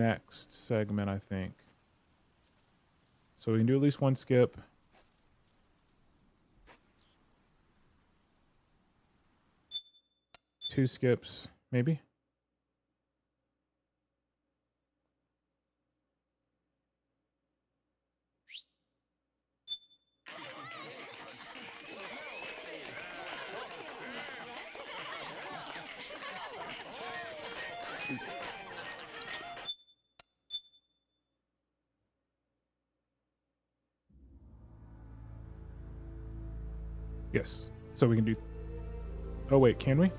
next segment, I think. So we can do at least one skip. Two skips, maybe. Yes. So we can do... Oh, wait, can we?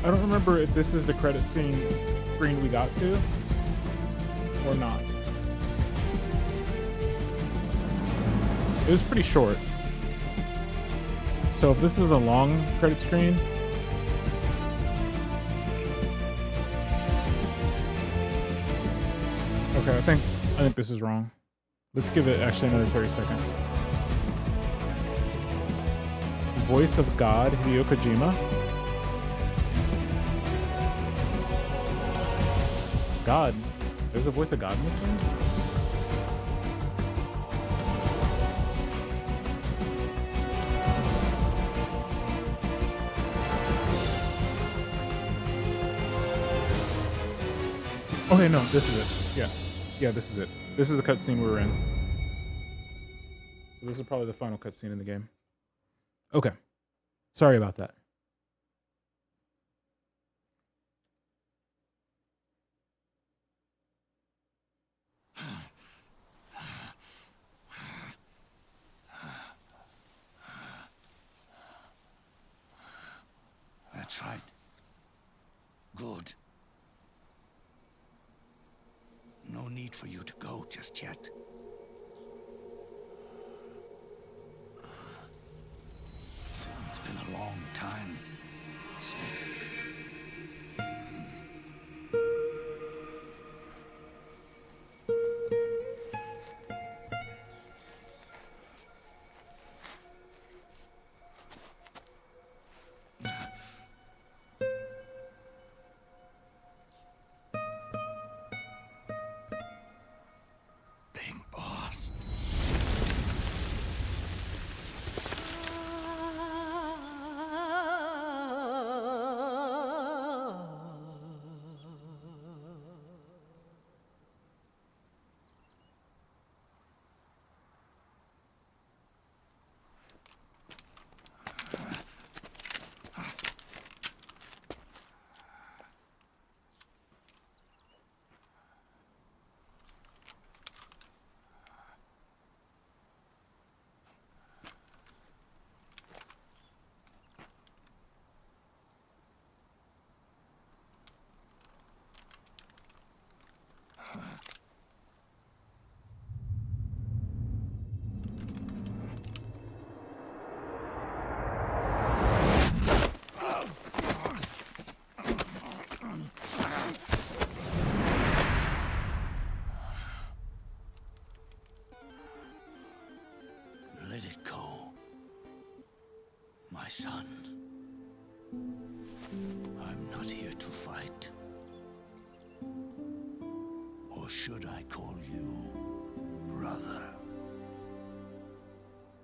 I don't remember if this is the credit screen we got to or not. It was pretty short. So if this is a long credit screen, okay, I think this is wrong. Let's give it actually another 30 seconds. Voice of God, Hideo Kojima. God. There's a voice of God in this thing? Okay, no, this is it. Yeah. Yeah, this is it. This is the cutscene we were in. So this is probably the final cutscene in the game. Okay. Sorry about that. That's right. Good. No need for you to go just yet. It's been a long time, Snake. Let it go, my son. I'm not here to fight. Or should I call you brother?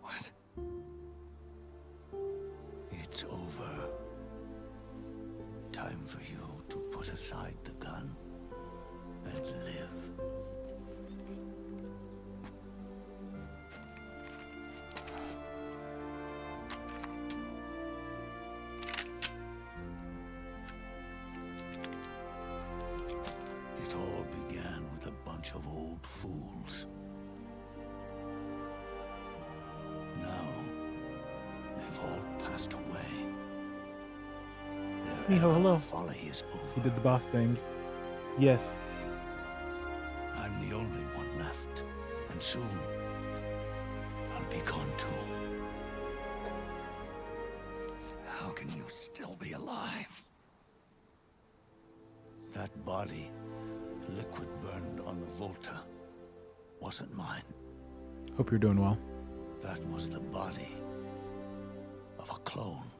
What? It's over. Time for you to put aside the gun and live. It all began with a bunch of old fools. Now, they've all passed away. Their Miho, hello. folly is over. He did the boss thing. Yes. I'm the only one left, and And soon, I'll be gone too. How can you still be alive? That body, liquid burned on the Volta, wasn't mine. Hope you're doing well. That was the body of a clone.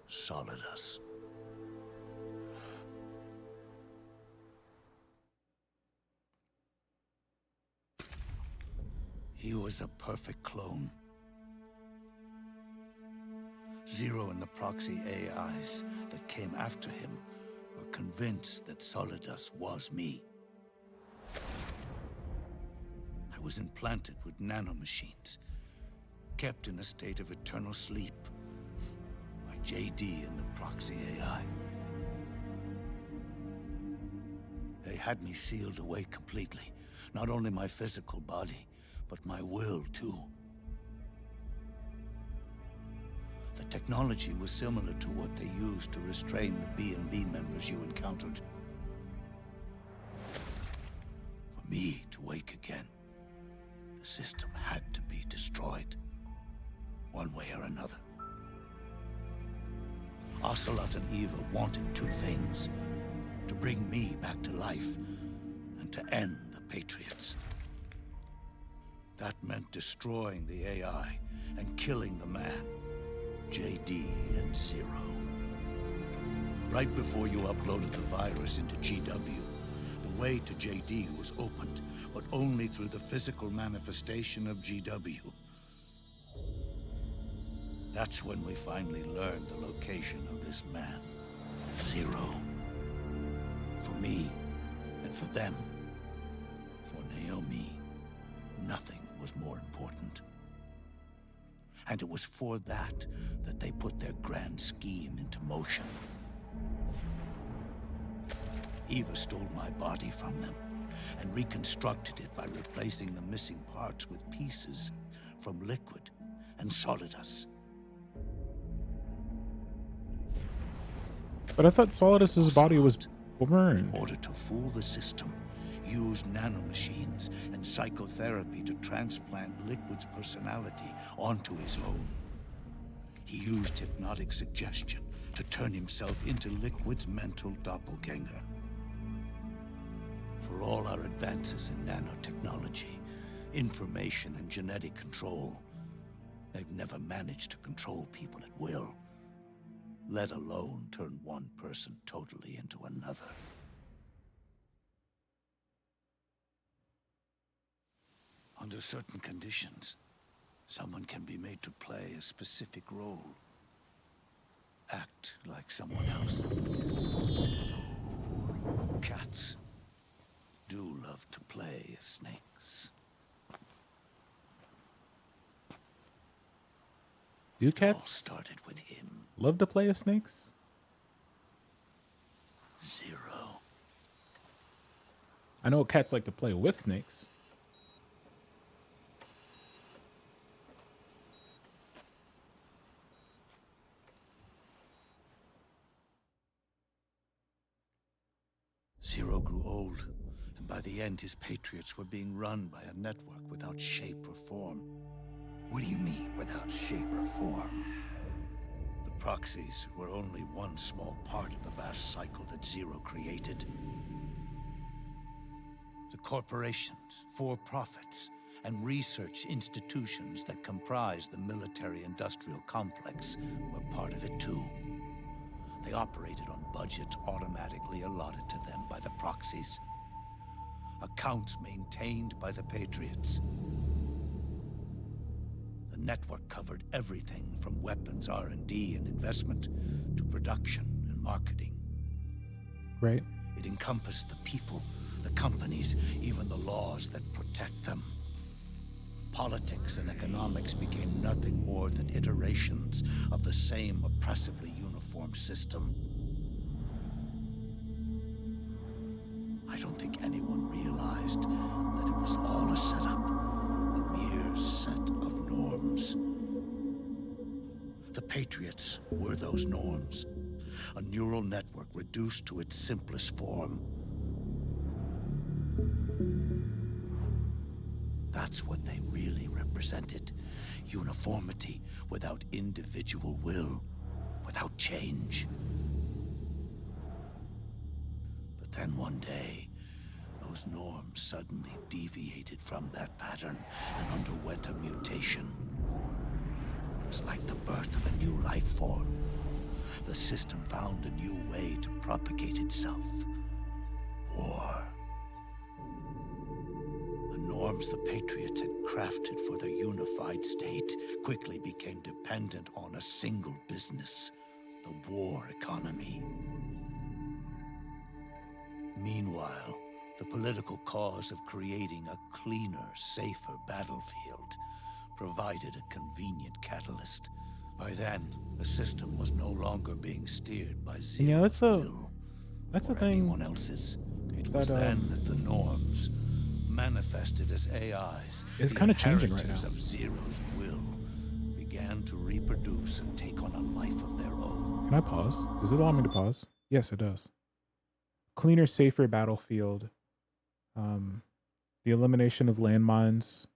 Solidus. He was a perfect clone. Zero and the proxy AIs that came after him were convinced that Solidus was me. I was implanted with nanomachines, kept in a state of eternal sleep by JD and the proxy AI. They had me sealed away completely, not only my physical body, but my will too. The technology was similar to what they used to restrain the B&B members you encountered. For me to wake again, the system had to be destroyed, one way or another. Ocelot and Eva wanted two things: to bring me back to life, and to end the Patriots. That meant destroying the AI and killing the man, JD and Zero. Right before you uploaded the virus into GW, the way to JD was opened, but only through the physical manifestation of GW. That's when we finally learned the location of this man, Zero. For me, and for them, for Naomi, nothing was more important. And it was for that they put their grand scheme into motion. Eva stole my body from them and reconstructed it by replacing the missing parts with pieces from Liquid and Solidus. But I thought Solidus's body was burned. In order to fool the system, used nanomachines and psychotherapy to transplant Liquid's personality onto his own. He used hypnotic suggestion to turn himself into Liquid's mental doppelganger. For all our advances in nanotechnology, information and genetic control, they've never managed to control people at will, let alone turn one person totally into another. Under certain conditions, someone can be made to play a specific role. Act like someone else. Cats do love to play as snakes. Do All cats started with him, love to play as snakes? Zero. I know cats like to play with snakes. Zero grew old, and by the end his Patriots were being run by a network without shape or form. What do you mean, without shape or form? The proxies were only one small part of the vast cycle that Zero created. The corporations, for-profits, and research institutions that comprise the military-industrial complex were part of it too. They operated on budgets automatically allotted to them by the proxies. Accounts maintained by the Patriots. The network covered everything from weapons R&D and investment to production and marketing. Right. It encompassed the people, the companies, even the laws that protect them. Politics and economics became nothing more than iterations of the same oppressively uniform system. I don't think anyone realized that it was all a setup, a mere set of norms. The Patriots were those norms, a neural network reduced to its simplest form. That's what they really represented. Uniformity without individual will, without change. But then one day, those norms suddenly deviated from that pattern and underwent a mutation. It was like the birth of a new life form. The system found a new way to propagate itself. War. The norms the Patriots had crafted for their unified state quickly became dependent on a single business, the war economy. Meanwhile, the political cause of creating a cleaner, safer battlefield provided a convenient catalyst. By then, the system was no longer being steered by Zero's will that's or a thing anyone else's. It was then that the norms, manifested as AIs, is the kind of changing right inheritors now. of Zero's will, began to reproduce and take on a life of their own. Can I pause? Does it allow me to pause? Yes, it does. Cleaner, safer battlefield. The elimination of landmines.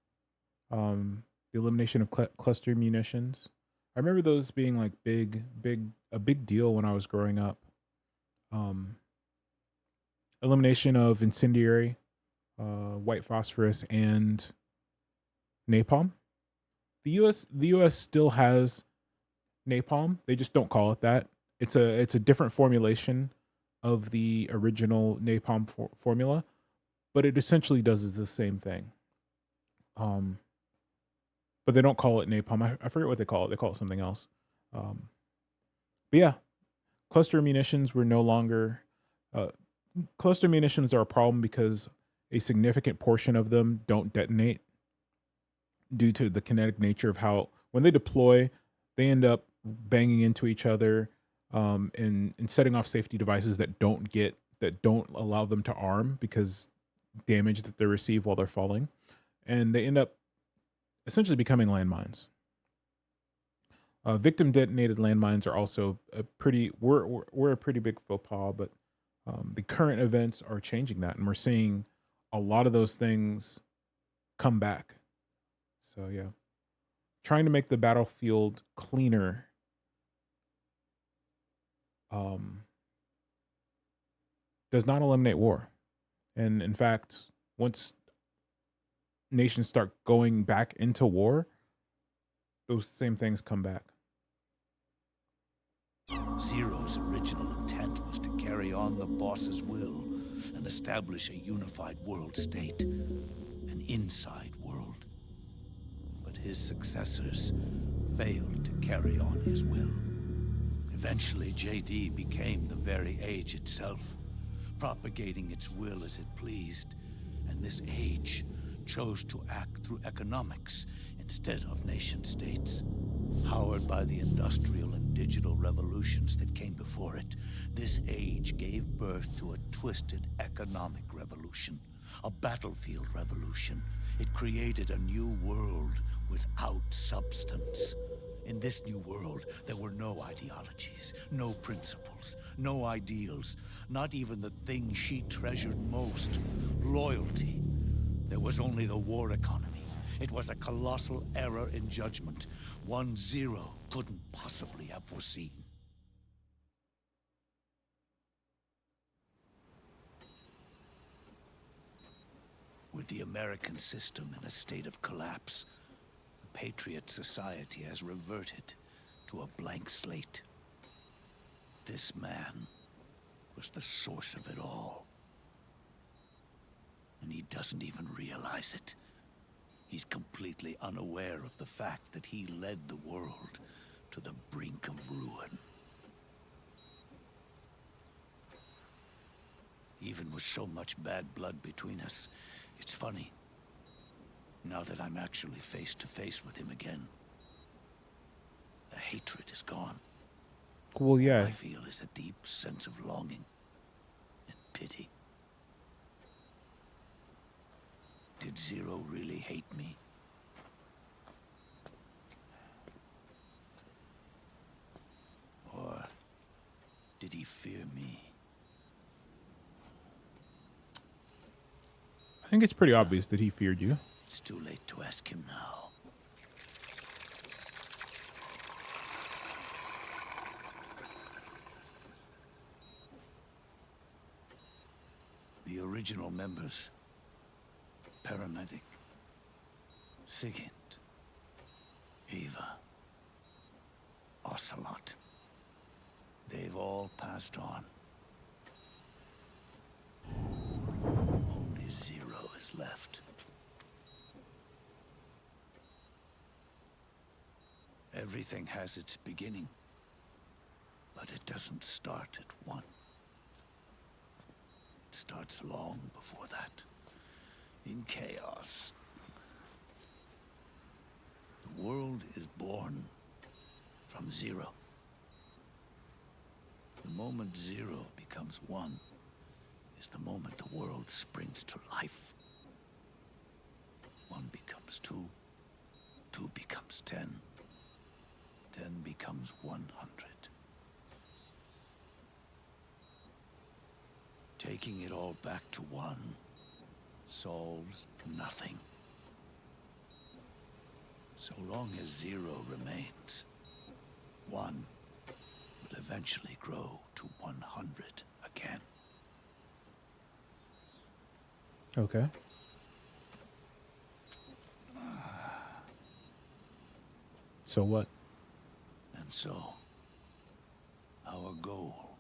The elimination of cluster munitions. I remember those being like a big deal when I was growing up. Elimination of incendiary, white phosphorus, and napalm. The U.S. still has napalm. They just don't call it that. It's a different formulation of the original napalm formula, but it essentially does the same thing. But they don't call it napalm. I forget what they call it. They call it something else. But yeah, cluster munitions were no longer. Cluster munitions are a problem because a significant portion of them don't detonate due to the kinetic nature of how, when they deploy, they end up banging into each other and setting off safety devices that don't allow them to arm because damage that they receive while they're falling, and they end up essentially becoming landmines. Victim detonated landmines are also we're a pretty big faux pas, but the current events are changing that, and we're seeing a lot of those things come back. So yeah, trying to make the battlefield cleaner does not eliminate war. And in fact, once nations start going back into war, those same things come back. Zero's original intent was to carry on the boss's will and establish a unified world state, an inside world. But his successors failed to carry on his will. Eventually, JD became the very age itself, propagating its will as it pleased, and this age chose to act through economics instead of nation-states. Powered by the industrial and digital revolutions that came before it, this age gave birth to a twisted economic revolution, a battlefield revolution. It created a new world without substance. In this new world, there were no ideologies, no principles, no ideals, not even the thing she treasured most, loyalty. There was only the war economy. It was a colossal error in judgment, one Zero couldn't possibly have foreseen. With the American system in a state of collapse, the Patriot Society has reverted to a blank slate. This man was the source of it all. And he doesn't even realize it. He's completely unaware of the fact that he led the world to the brink of ruin. Even with so much bad blood between us, it's funny. Now that I'm actually face to face with him again, the hatred is gone. Well, yeah. All I feel is a deep sense of longing and pity. Did Zero really hate me? Or did he fear me? I think it's pretty obvious that he feared you. It's too late to ask him now. The original members, Paramedic, Sigint, Eva, Ocelot, they've all passed on. Only Zero is left. Everything has its beginning, but it doesn't start at one. It starts long before that, in chaos. The world is born from zero. The moment zero becomes one is the moment the world springs to life. One becomes two, two becomes 10, 10 becomes 100. Taking it all back to one solves nothing. So long as zero remains, one will eventually grow to 100 again. Okay. So what? And so, our goal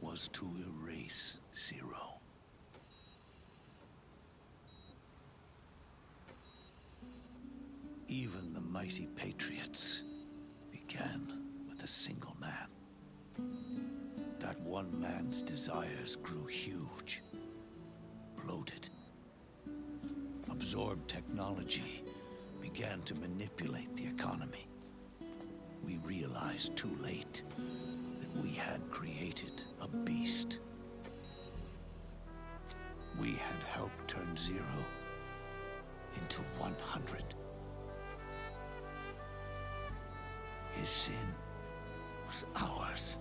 was to erase Zero. Even the mighty Patriots began with a single man. That one man's desires grew huge, bloated, absorbed technology, began to manipulate the economy. We realized too late that we had created a beast. We had helped turn Zero into 100. His sin was ours.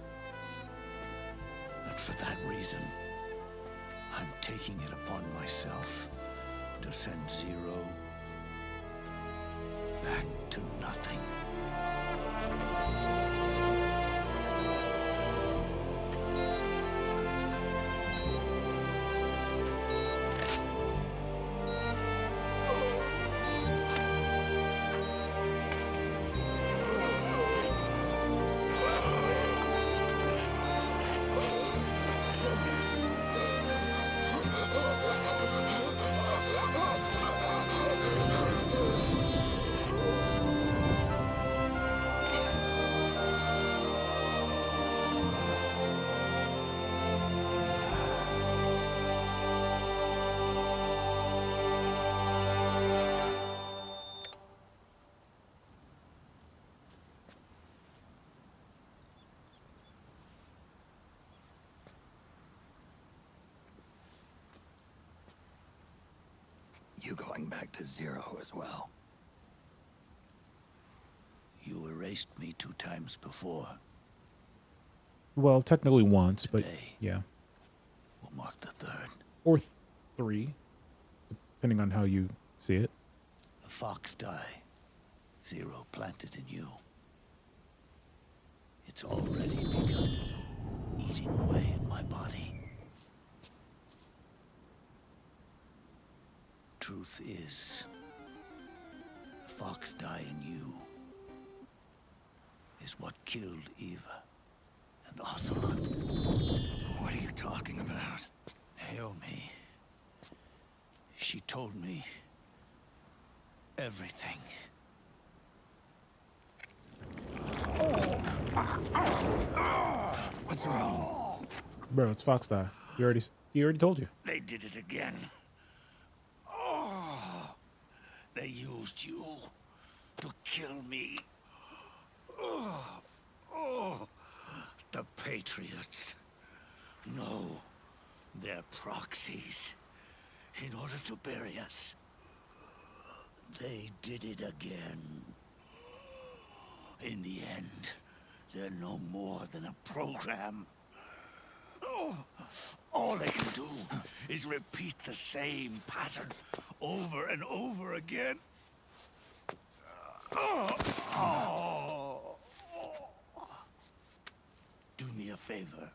And for that reason, I'm taking it upon myself to send Zero back to nothing. You going back to Zero as well? You erased me 2 times before. Well, technically once, but Today yeah. will mark the 3rd. Or 3, depending on how you see it. The fox die Zero planted in you. It's already begun eating away at my body. Truth is, the fox die in you is what killed Eva and Ocelot. What are you talking about? Naomi. She told me everything. What's wrong? Bro, it's Fox Die. He already told you. They did it again. Oh, they used you to kill me. Oh, the Patriots. No, they're proxies. In order to bury us. They did it again. In the end, they're no more than a program. All they can do is repeat the same pattern over and over again. Do me a favor,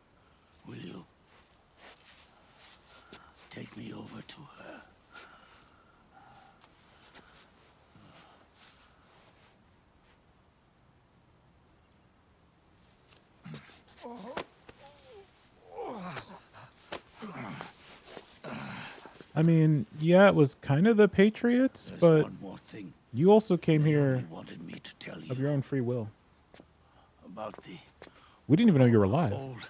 will you? Take me over to her. I mean, yeah, it was kind of the Patriots, There's but one more thing you also came they here only wanted me to tell of you your own free will. about the We didn't even know you were alive. old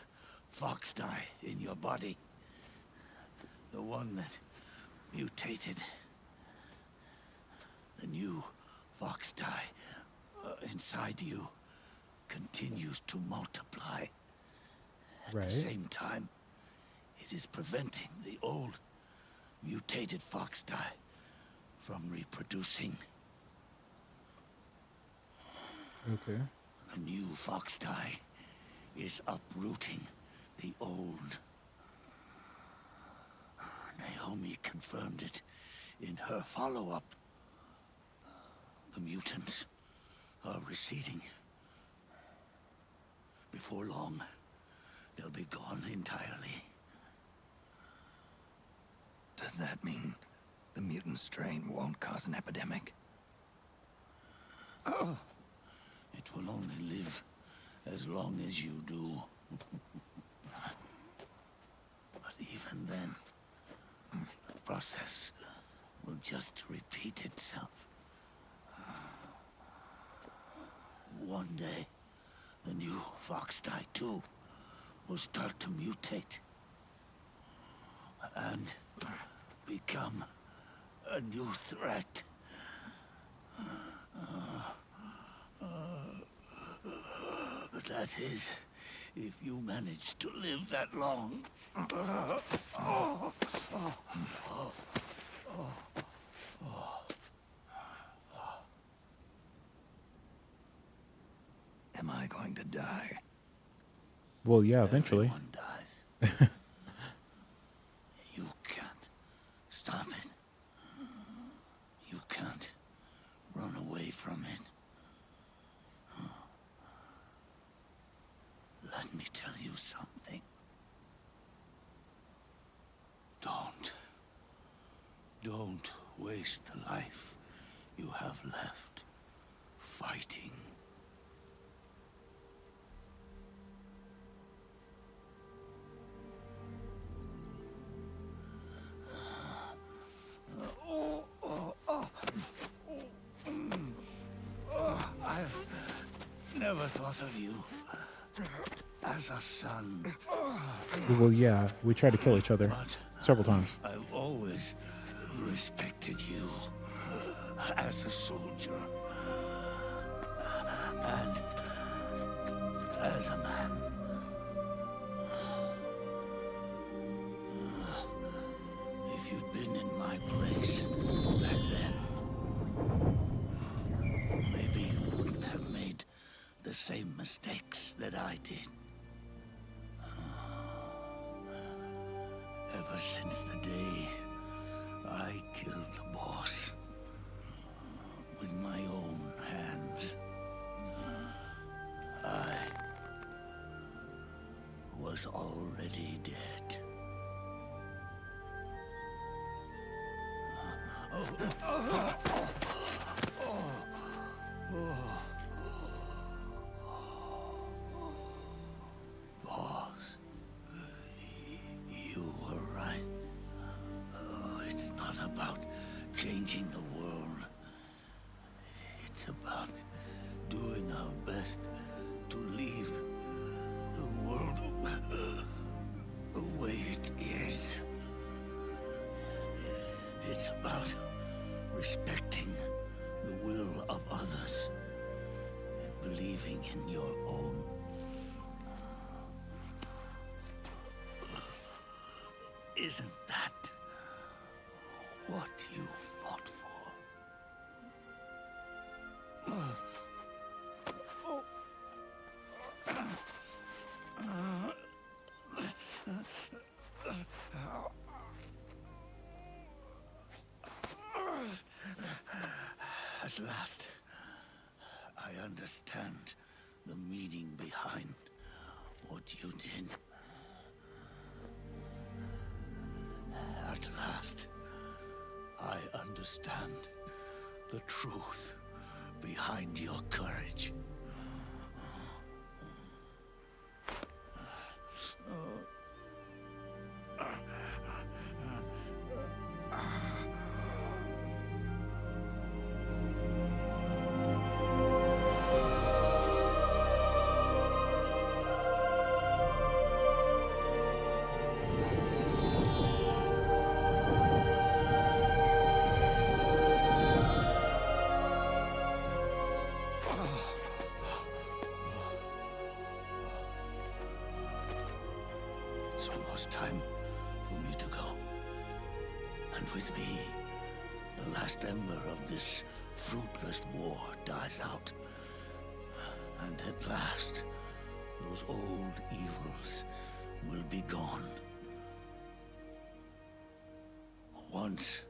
fox dye in your body. The one that mutated. The new fox dye inside you continues to multiply. At the same time, it is preventing the old mutated fox dye from reproducing. Okay. The new fox dye is uprooting the old. Naomi confirmed it in her follow-up. The mutants are receding. Before long, they'll be gone entirely. Does that mean the mutant strain won't cause an epidemic? It will only live as long as you do. But even then, the process will just repeat itself. One day, the new fox dye too will start to mutate and become a new threat. But that is, if you manage to live that long. Am I going to die? Well, yeah, eventually. Everyone dies. You can't stop it. You can't run away from it. Let me tell you something. Don't waste the life you have left fighting. I never thought of you as a son, Well, yeah, we tried to kill each other but several times. I've always respected you as a soldier and as a man. If you'd been in my place back then, maybe you wouldn't have made the same mistakes that I did. Ever since the day I killed the boss with my own hands, I was already dead. Boss, you were right. It's not about changing the world. It's about doing our best to leave the world the way it is. It's about respecting the will of others and believing in your own. Isn't that what you fought for? At last, I understand the meaning behind what you did. At last, I understand the truth behind your courage. It's almost time for me to go. And with me, the last ember of this fruitless war dies out. And at last, those old evils will be gone. Once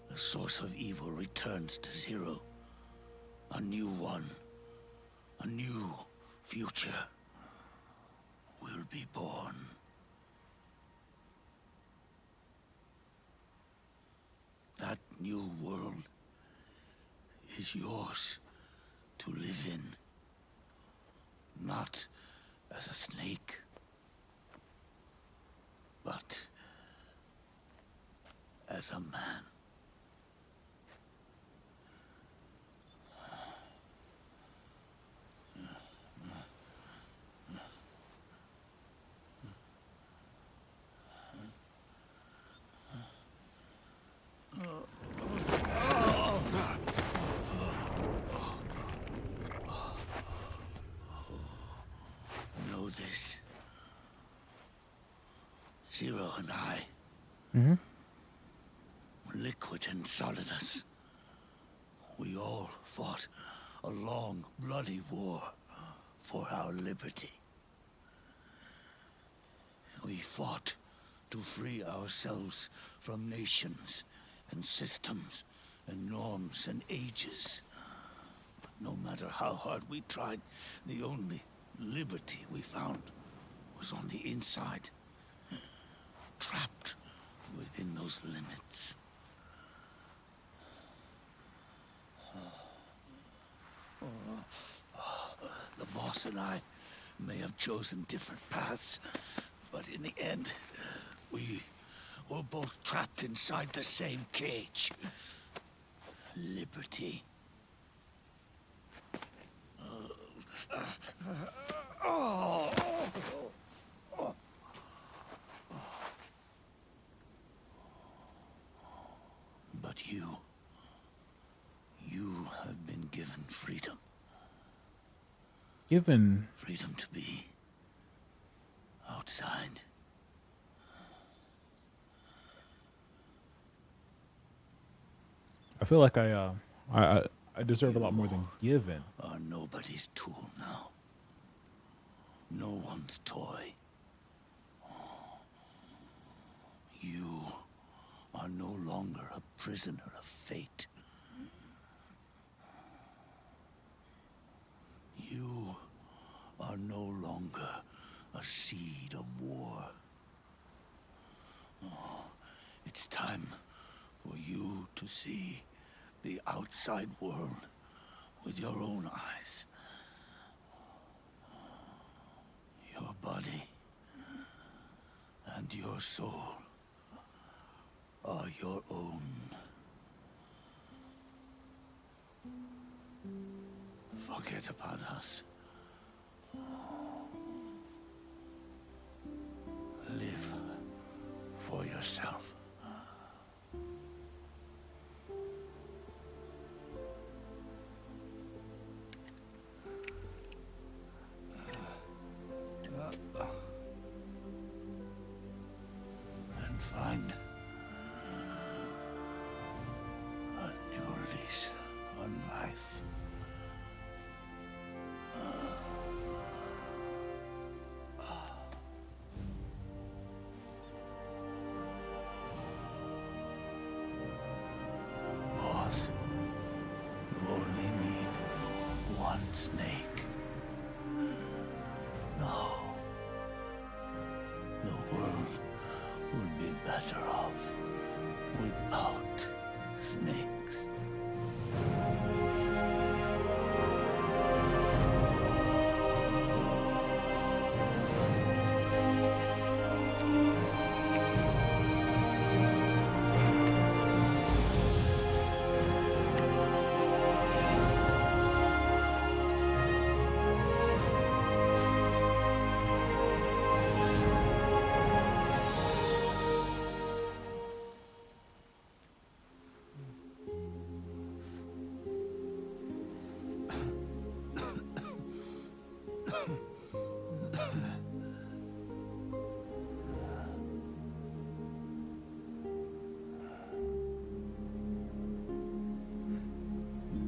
the source of evil returns to zero, a new one, a new future will be born. That new world is yours to live in. Not as a snake, but as a man. Know this. Zero and I, Liquid and Solidus, we all fought a long, bloody war for our liberty. We fought to free ourselves from nations and systems and norms and ages. But no matter how hard we tried, the only liberty we found was on the inside, trapped within those limits. The boss and I may have chosen different paths, but in the end, we were both trapped inside the same cage. Liberty. But you have been given freedom. Given. Freedom to be outside. I feel like I deserve a lot more than given. Are nobody's tool now. No one's toy. You are no longer a prisoner of fate. You are no longer a seed of war. It's time for you to see the outside world with your own eyes. Your body and your soul are your own. Forget about us. Live for yourself. And find a new lease on life. Snake. No. The world would be better off without snakes.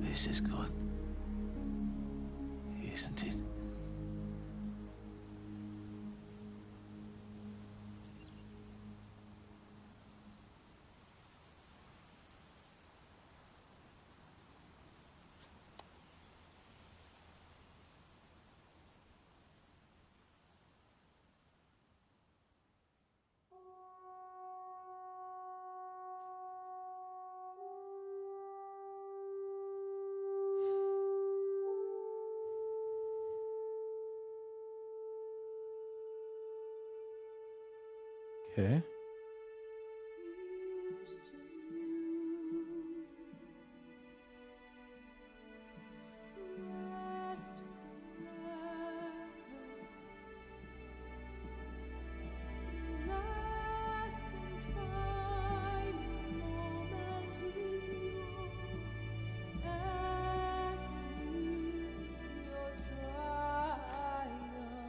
This is good, isn't it? Okay.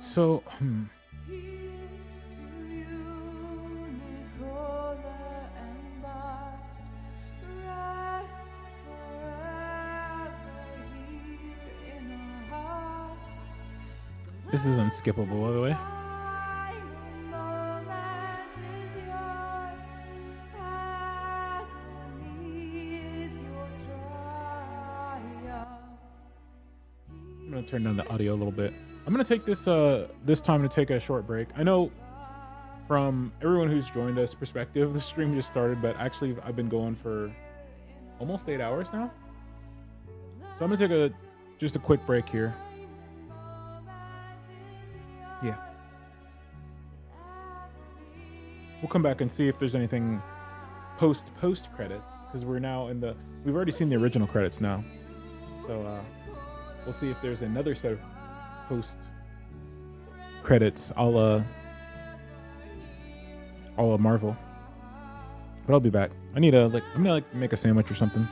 So, this is unskippable, by the way. I'm gonna turn down the audio a little bit. I'm gonna take this time to take a short break. I know from everyone who's joined us perspective, the stream just started, but actually I've been going for almost 8 hours now. So I'm gonna take just a quick break here. Yeah. We'll come back and see if there's anything post credits, because we've already seen the original credits now. So we'll see if there's another set of post credits a la Marvel. But I'll be back. I'm gonna make a sandwich or something.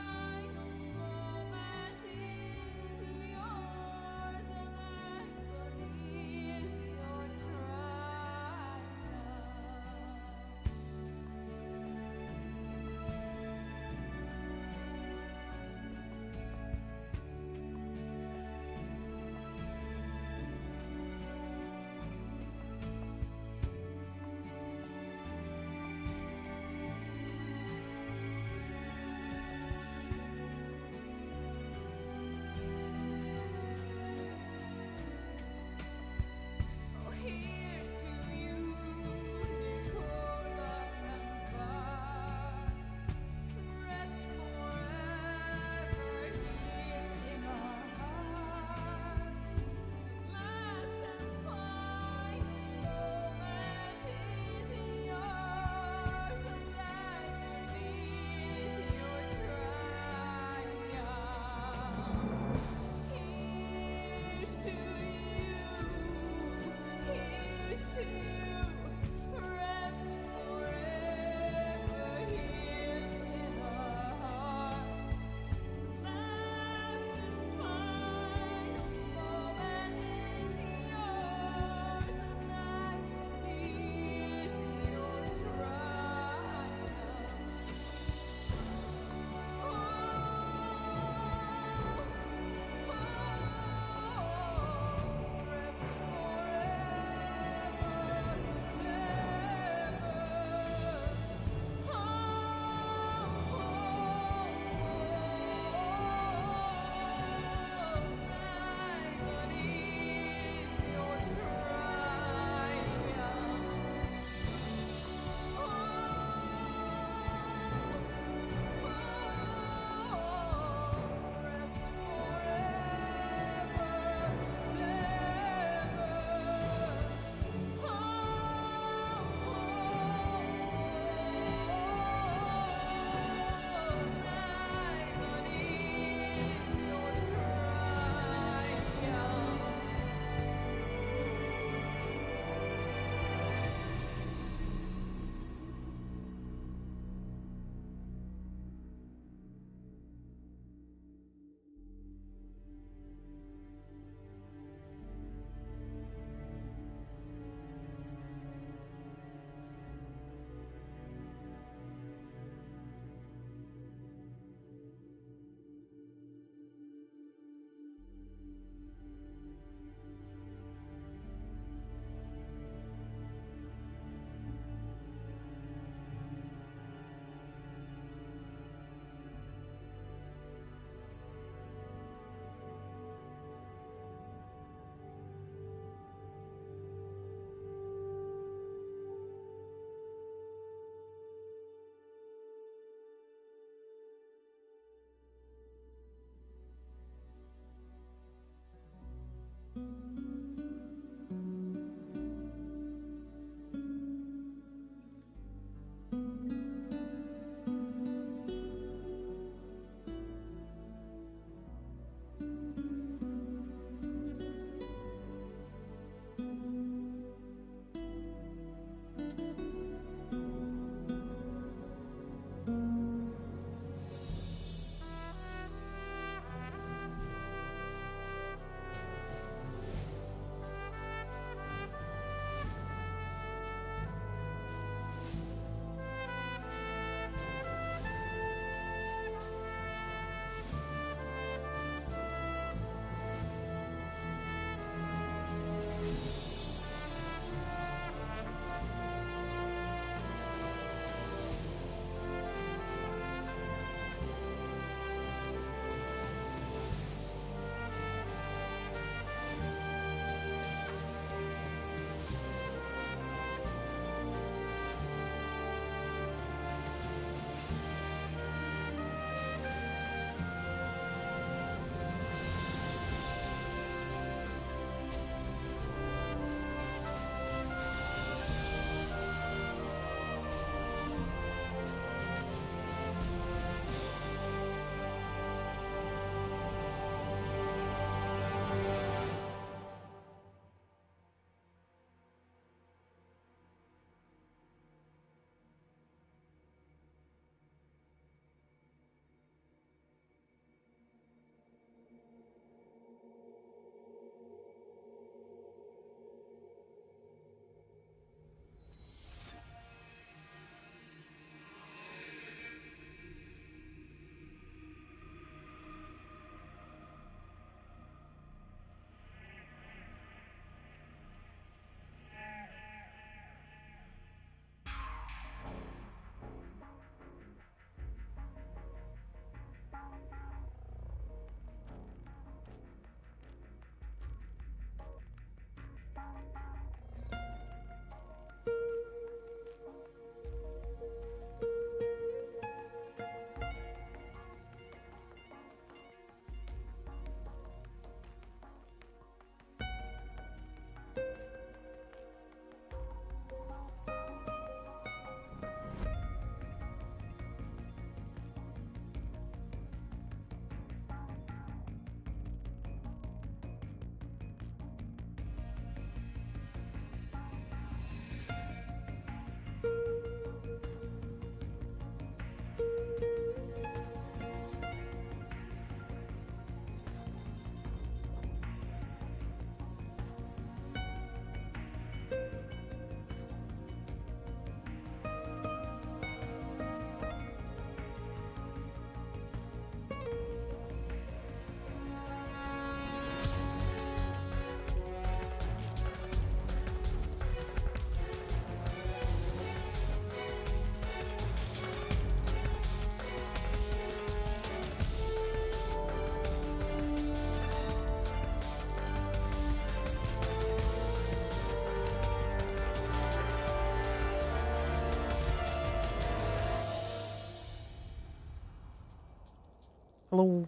Hello.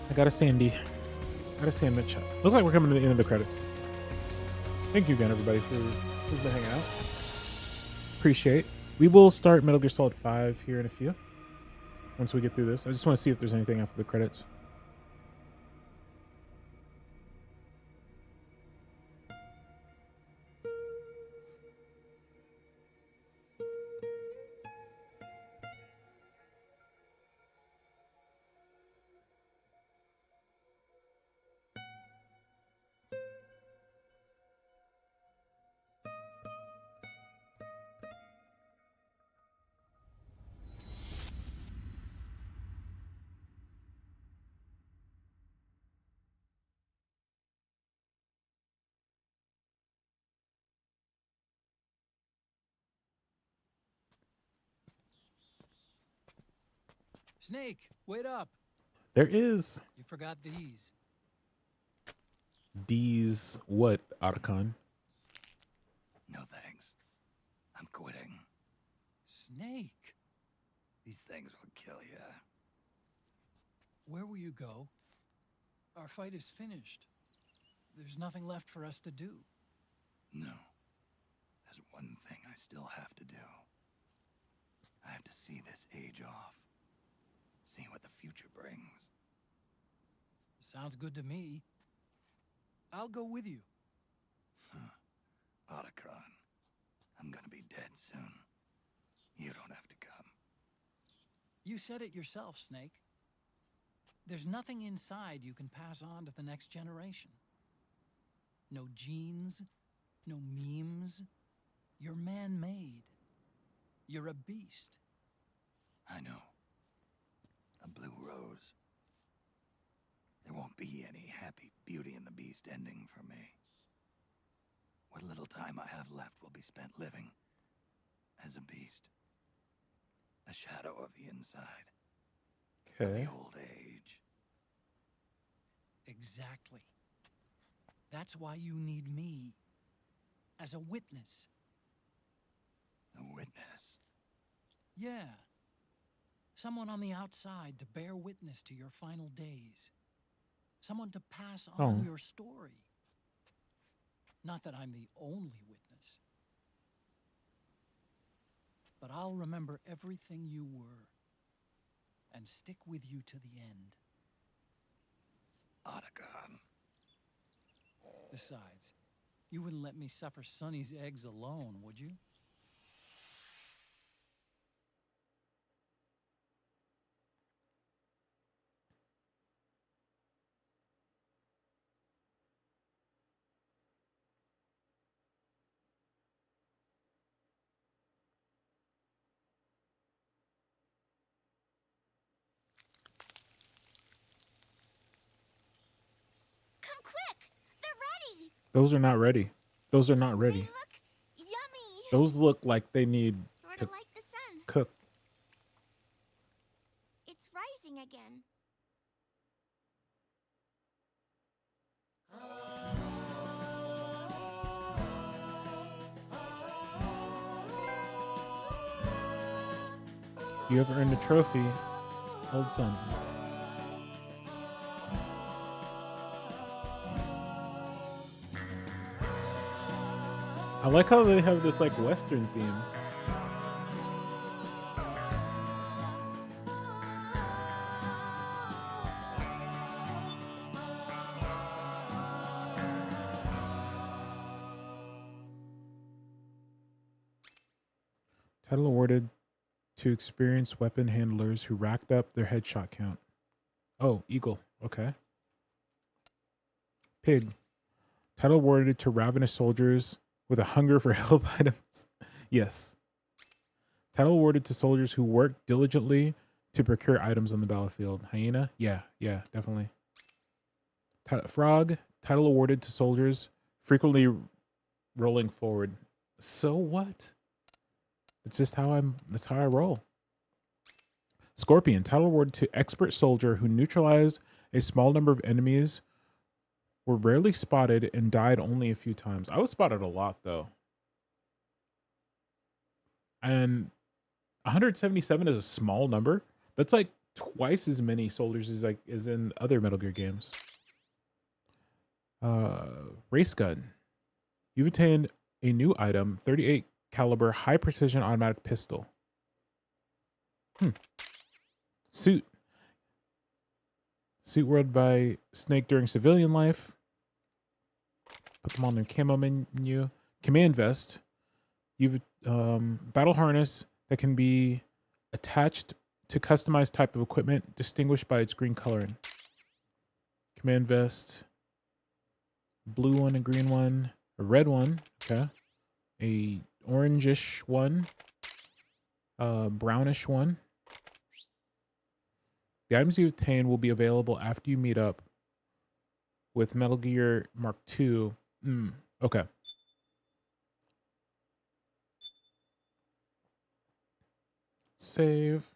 I got a Sandy. Got a sandwich. Looks like we're coming to the end of the credits. Thank you again, everybody, for who's been hanging out. Appreciate. We will start Metal Gear Solid 5 here in a few. Once we get through this, I just want to see if there's anything after the credits. Snake, wait up. There is You forgot these. D's what, Otacon? No thanks. I'm quitting. Snake, These things will kill you. where will you go? Our fight is finished. There's nothing left for us to do. No. There's one thing I still have to do. I have to see this age off. See what the future brings. Sounds good to me. I'll go with you. Otacon, I'm gonna be dead soon. You don't have to come. You said it yourself, Snake. There's nothing inside you can pass on to the next generation. No genes, no memes. You're man-made. You're a beast. I know. A blue rose. There won't be any happy Beauty and the Beast ending for me. What little time I have left will be spent living as a beast. A shadow of the inside. Of Okay. the old age. Exactly. That's why you need me. As a witness. A witness. Yeah. Someone on the outside to bear witness to your final days. Someone to pass on Oh. your story. Not that I'm the only witness. But I'll remember everything you were. And stick with you to the end. Otacon. Besides, you wouldn't let me suffer Sonny's eggs alone, would you? Come quick! They're ready! Those are not ready. Those are not They ready. look yummy! Those look like they need Sort to of like the sun. cook. It's rising again. You have earned a trophy, old son. I like how they have this like Western theme. Title awarded to experienced weapon handlers who racked up their headshot count. Oh, Eagle. Okay. Pig. Title awarded to ravenous soldiers with a hunger for health items. Yes. Title awarded to soldiers who work diligently to procure items on the battlefield. Hyena? Yeah, definitely. Frog. Title awarded to soldiers frequently rolling forward. So what? That's how I roll. Scorpion. Title awarded to expert soldier who neutralized a small number of enemies, were rarely spotted, and died only a few times. I was spotted a lot though. And 177 is a small number. That's like twice as many soldiers as in other Metal Gear games. Race gun. You've attained a new item, 38 caliber high precision automatic pistol. Suit. Suit wielded by Snake during civilian life. Put them on their camo menu. Command vest. You've battle harness that can be attached to customized type of equipment distinguished by its green coloring. Command vest. Blue one, a green one, a red one. Okay. A orangish one. Brownish one. The items you obtain will be available after you meet up with Metal Gear Mark II. Okay. Save.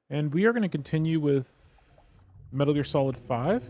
And we are going to continue with Metal Gear Solid 5.